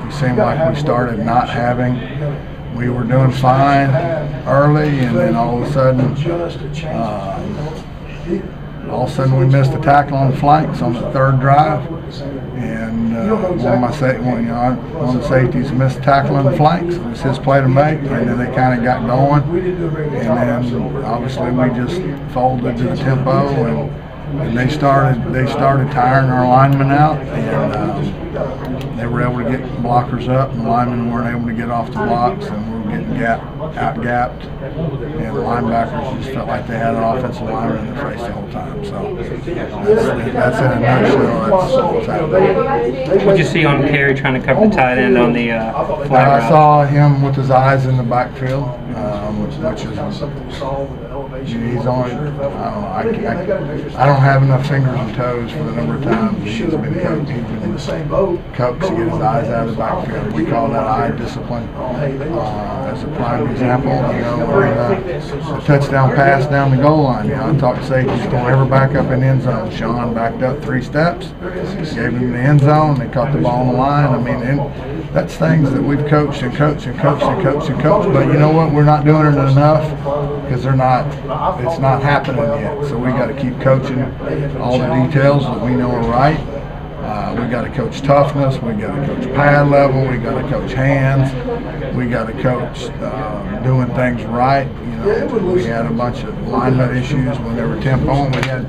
it seemed like we started not having. We were doing fine early, and then all of a sudden we missed a tackle on the flanks on the third drive, and one of the safeties missed a tackle on the flanks. It was his play to make, and then they kind of got going, and then obviously we just folded to the tempo, and they started tiring our linemen out, and they were able to get blockers up, and the linemen weren't able to get off the blocks, and we were getting out-gapped, and the linebackers just felt like they had an offensive lineman in their face the whole time. So that's in a nutshell. That's what's happening. What did you see on Carey trying to cover the tight end on the flat route? I saw him with his eyes in the backfield, which is he's only. I don't have enough fingers and toes for the number of times he's been coached. He's been coached to get his eyes out of the backfield. We call that eye discipline. As a prime example, a touchdown pass down the goal line. I talked to safeties, don't ever back up in the end zone. Sean backed up 3 steps, gave him the end zone, they caught the ball on the line. I mean, that's things that we've coached and coached and coached and coached and coached. But you know what? We're not doing it enough because it's not happening yet. So we got to keep coaching all the details that we know are right. We got to coach toughness. We got to coach pad level. We got to coach hands. We got to coach doing things right. We had a bunch of alignment issues when they were tempo, and we had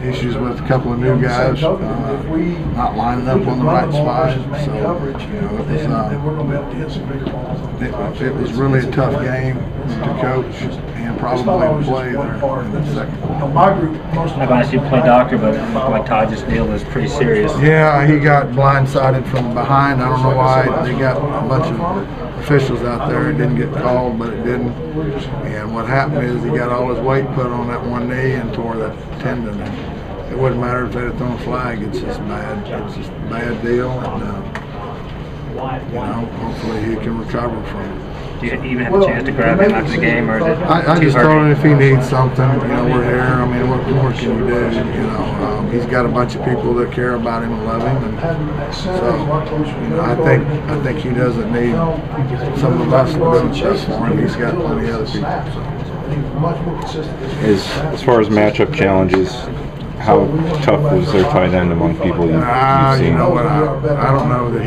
issues with a couple of new guys not lining up on the right spot. So it was really a tough game to coach and probably to play there in the second quarter. I've asked you to play doctor, but it looked like Todd just deal was pretty serious. Yeah, he got blindsided from behind. I don't know why. They got a bunch of officials out there. It didn't get called, but it didn't. And what happened is he got all his weight put on that one knee and tore that tendon. It wouldn't matter if they had thrown a flag. It's just bad. It's just a bad deal. And hopefully he can recover from it. Do you even have a chance to grab him after the game, or is it I just told him if he needs something, we're here. I mean, what more can you do? He's got a bunch of people that care about him and love him, and so I think he doesn't need some of us to do stuff for him. He's got plenty of other people. So. As far as matchup challenges, how tough was their tight end among people you've seen? You know what? I don't know that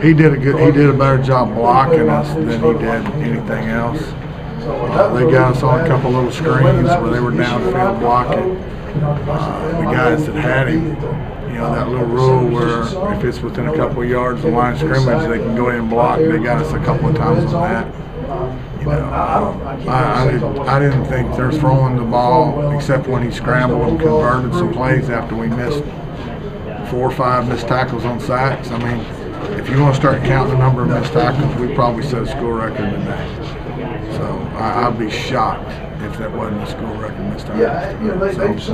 he did a better job blocking us than he did anything else. They got us on a couple little screens where they were downfield blocking. The guys that had him, that little rule where if it's within a couple of yards of the line of scrimmage, they can go in and block. They got us a couple of times on that. I didn't think they're throwing the ball, except when he scrambled and converted some plays after we missed 4 or 5 missed tackles on sacks. I mean, if you want to start counting the number of missed tackles, we probably set a school record today. So I'd be shocked if that wasn't a school record missed tackles. So,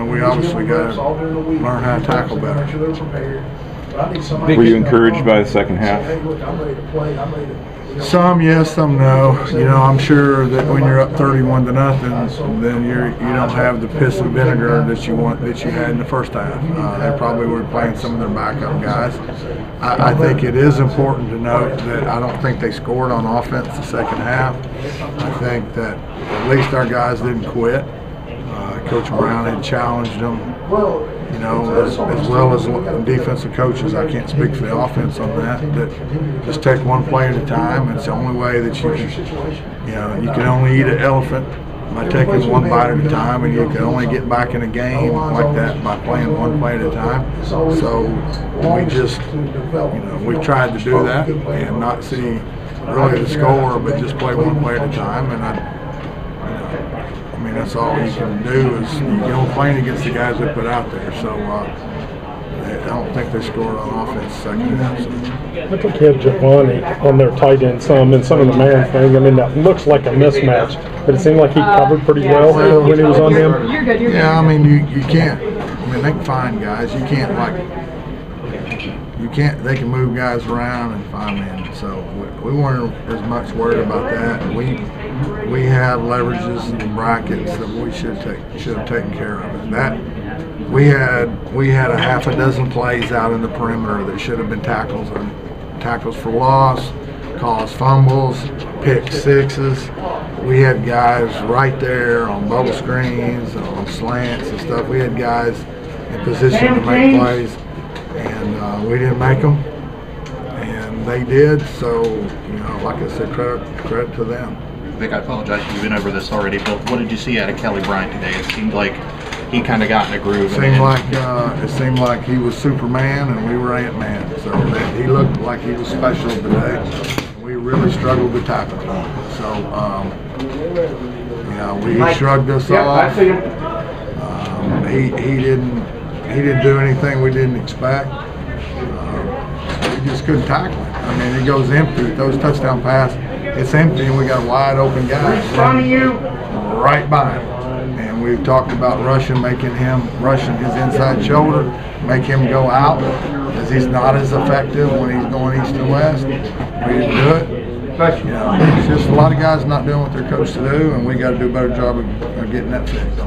we obviously got to learn how to tackle better. Were you encouraged by the second half? Some yes, some no. I'm sure that when you're up 31-0, then you don't have the piss and vinegar that you had in the first half. They probably were playing some of their backup guys. I think it is important to note that I don't think they scored on offense the second half. I think that at least our guys didn't quit. Coach Brown had challenged them. As well as defensive coaches. I can't speak for the offense on that. That just take one play at a time. It's the only way that you can only eat an elephant by taking one bite at a time, and you can only get back in a game like that by playing one play at a time. So we just, we tried to do that and not see really the score, but just play one play at a time. And that's all you can do is you don't play against the guys they put out there. So I don't think they scored on offense second half. I think you had Giovanni on their tight end some and some of the man thing. I mean, that looks like a mismatch, but it seemed like he covered pretty well when he was on him. Yeah, I mean, you can't. I mean, they can find guys. You can't they can move guys around and find men. So we weren't as much worried about that. We have leverages and brackets that we should have taken care of. And we had a half a dozen plays out in the perimeter that should have been tackles for loss, caused fumbles, pick sixes. We had guys right there on bubble screens, on slants and stuff. We had guys in position to make plays, and we didn't make them, and they did. So, you know, like I said, credit to them. Vic, I apologize, you've been over this already, but what did you see out of Kelly Bryant today? It seemed like he kind of got in a groove. It seemed like he was Superman and we were Ant-Man. So he looked like he was special today. We really struggled to tackle him. So, you know, he shrugged us off. He didn't do anything we didn't expect. We just couldn't tackle him. I mean, he goes empty. Those touchdown pass, it's empty, and we got a wide open guy right by him. And we've talked about rushing his inside shoulder, make him go out, because he's not as effective when he's going east and west. We didn't do it. You know, it's just a lot of guys not doing what they're coached to do, and we got to do a better job of getting that fixed.